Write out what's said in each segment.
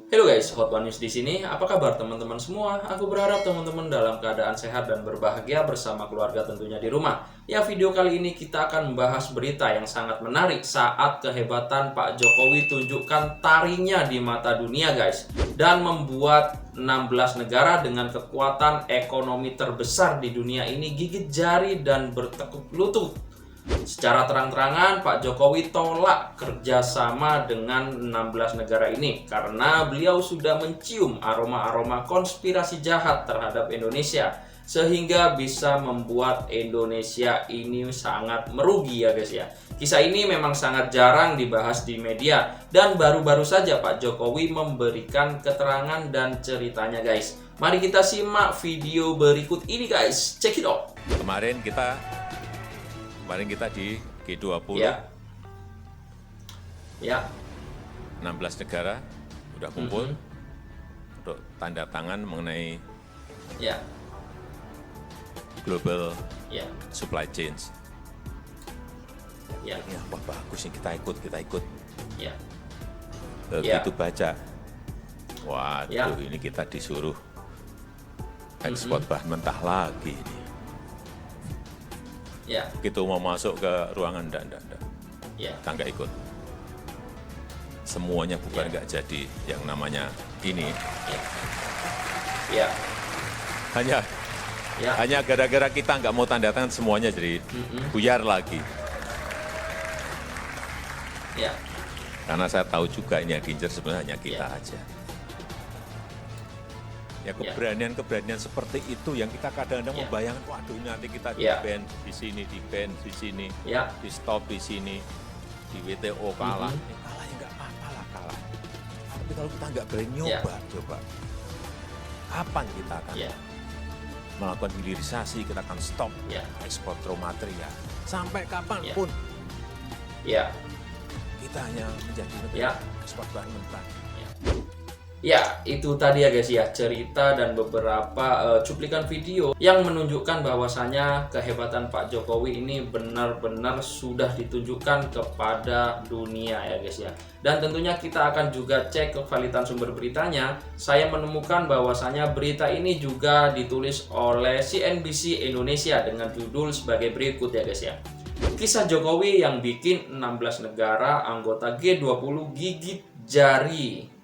Halo guys, Hot One News di sini. Apa kabar teman-teman semua? Aku berharap teman-teman dalam keadaan sehat dan berbahagia bersama keluarga tentunya di rumah. Ya, video kali ini kita akan membahas berita yang sangat menarik saat kehebatan Pak Jokowi tunjukkan tarinya di mata dunia guys. Dan membuat 16 negara dengan kekuatan ekonomi terbesar di dunia ini gigit jari dan bertekuk lutut. Secara terang-terangan Pak Jokowi tolak kerjasama dengan 16 negara ini karena beliau sudah mencium aroma-aroma konspirasi jahat terhadap Indonesia sehingga bisa membuat Indonesia ini sangat merugi ya guys ya. Kisah ini memang sangat jarang dibahas di media dan baru-baru saja Pak Jokowi memberikan keterangan dan ceritanya guys. Mari kita simak video berikut ini guys. Check it out. Kemarin kita di G20, Ya. Ya. 16 negara sudah kumpul untuk tanda tangan mengenai Ya. global Ya. supply chains. Ya. Ya, wah bagus nih kita ikut. Ya. Begitu baca, waduh Ya. ini kita disuruh ekspor bahan mentah lagi. Ya. Begitu mau masuk ke ruangan, enggak. Ya. Kita nggak ikut. Semuanya bukan nggak jadi yang namanya ini. Ya. Hanya Ya. Hanya gara-gara kita nggak mau tanda tangan semuanya jadi buyar lagi. Ya. Karena saya tahu juga ini yang gincer sebenarnya hanya kita aja. Ya keberanian-keberanian seperti itu yang kita kadang-kadang membayangkan, waduh ini nanti kita di-ban di sini, Ya. di-stop di sini, di WTO kalah. Kalah ya nggak apa-apa lah kalah. Tapi kalau kita nggak berani nyoba, coba. Kapan kita akan melakukan hilirisasi, kita akan stop ekspor raw material. Sampai kapanpun kita hanya menjadi negara ekspor bahan mentah. Ya, itu tadi ya guys ya, cerita dan beberapa cuplikan video yang menunjukkan bahwasanya kehebatan Pak Jokowi ini benar-benar sudah ditunjukkan kepada dunia ya guys ya. Dan tentunya kita akan juga cek kevalidan sumber beritanya. Saya menemukan bahwasanya berita ini juga ditulis oleh CNBC Indonesia dengan judul sebagai berikut ya guys ya. Kisah Jokowi yang bikin 16 negara anggota G20 gigit jari.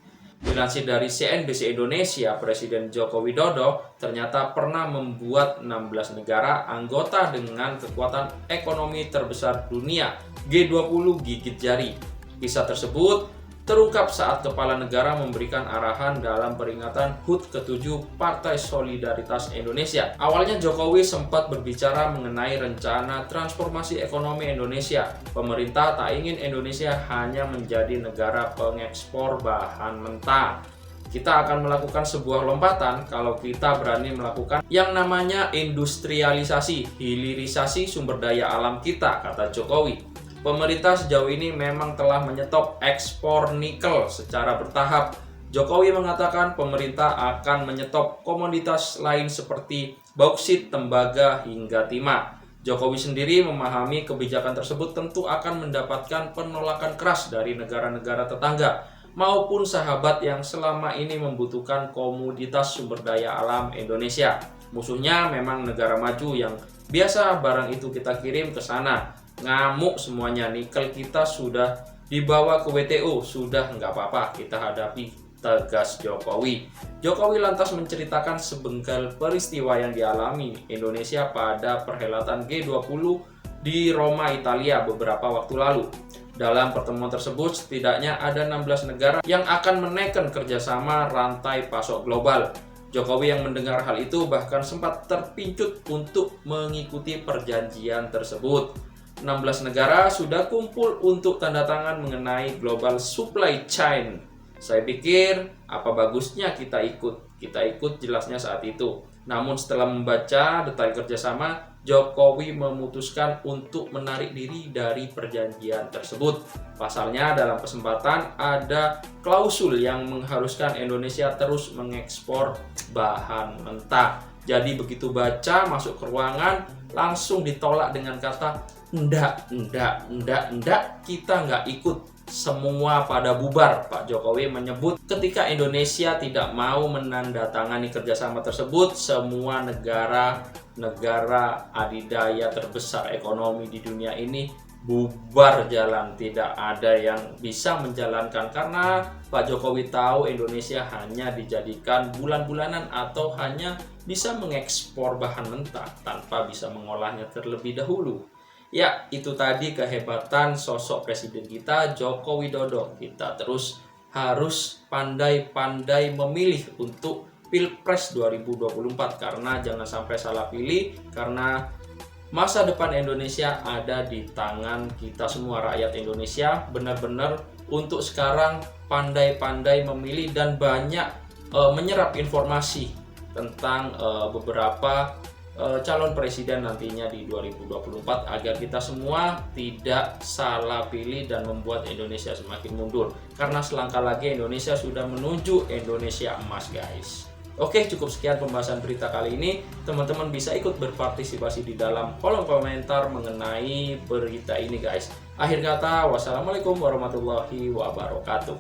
Dilansir dari CNBC Indonesia, Presiden Joko Widodo ternyata pernah membuat 16 negara anggota dengan kekuatan ekonomi terbesar dunia G20 gigit jari. Kisah tersebut terungkap saat kepala negara memberikan arahan dalam peringatan HUT ke-7 Partai Solidaritas Indonesia. Awalnya Jokowi sempat berbicara mengenai rencana transformasi ekonomi Indonesia. Pemerintah tak ingin Indonesia hanya menjadi negara pengekspor bahan mentah. Kita akan melakukan sebuah lompatan kalau kita berani melakukan yang namanya industrialisasi, hilirisasi sumber daya alam kita, kata Jokowi. Pemerintah sejauh ini memang telah menyetop ekspor nikel secara bertahap. Jokowi mengatakan pemerintah akan menyetop komoditas lain seperti bauksit, tembaga, hingga timah. Jokowi sendiri memahami kebijakan tersebut tentu akan mendapatkan penolakan keras dari negara-negara tetangga maupun sahabat yang selama ini membutuhkan komoditas sumber daya alam Indonesia. Musuhnya memang negara maju yang biasa barang itu kita kirim ke sana. Ngamuk semuanya, nikel kita sudah dibawa ke WTO, sudah nggak apa-apa kita hadapi, tegas Jokowi. Jokowi lantas menceritakan sebengkal peristiwa yang dialami Indonesia pada perhelatan G20 di Roma, Italia beberapa waktu lalu. Dalam pertemuan tersebut setidaknya ada 16 negara yang akan menekan kerjasama rantai pasok global. Jokowi yang mendengar hal itu bahkan sempat terpincut untuk mengikuti perjanjian tersebut. 16 negara sudah kumpul untuk tanda tangan mengenai global supply chain. Saya pikir apa bagusnya kita ikut jelasnya saat itu. Namun setelah membaca detail kerjasama, Jokowi memutuskan untuk menarik diri dari perjanjian tersebut. Pasalnya dalam kesempatan ada klausul yang mengharuskan Indonesia terus mengekspor bahan mentah. Jadi begitu baca masuk ke ruangan langsung ditolak dengan kata enggak, kita nggak ikut. semua pada bubar. Pak Jokowi menyebut ketika Indonesia tidak mau menandatangani kerjasama tersebut, semua negara adidaya terbesar ekonomi di dunia ini bubar jalan, tidak ada yang bisa menjalankan, karena Pak Jokowi tahu Indonesia hanya dijadikan bulan-bulanan atau hanya bisa mengekspor bahan mentah tanpa bisa mengolahnya terlebih dahulu. Ya, itu tadi kehebatan sosok presiden kita, Joko Widodo. Kita terus harus pandai-pandai memilih untuk Pilpres 2024, karena jangan sampai salah pilih, karena masa depan Indonesia ada di tangan kita semua, rakyat Indonesia. Benar-benar untuk sekarang pandai-pandai memilih dan banyak menyerap informasi tentang beberapa calon presiden nantinya di 2024, agar kita semua tidak salah pilih dan membuat Indonesia semakin mundur, karena selangkah lagi Indonesia sudah menuju Indonesia emas, guys. Oke, cukup sekian pembahasan berita kali ini. Teman-teman bisa ikut berpartisipasi di dalam kolom komentar mengenai berita ini, guys. Akhir kata, wassalamualaikum warahmatullahi wabarakatuh.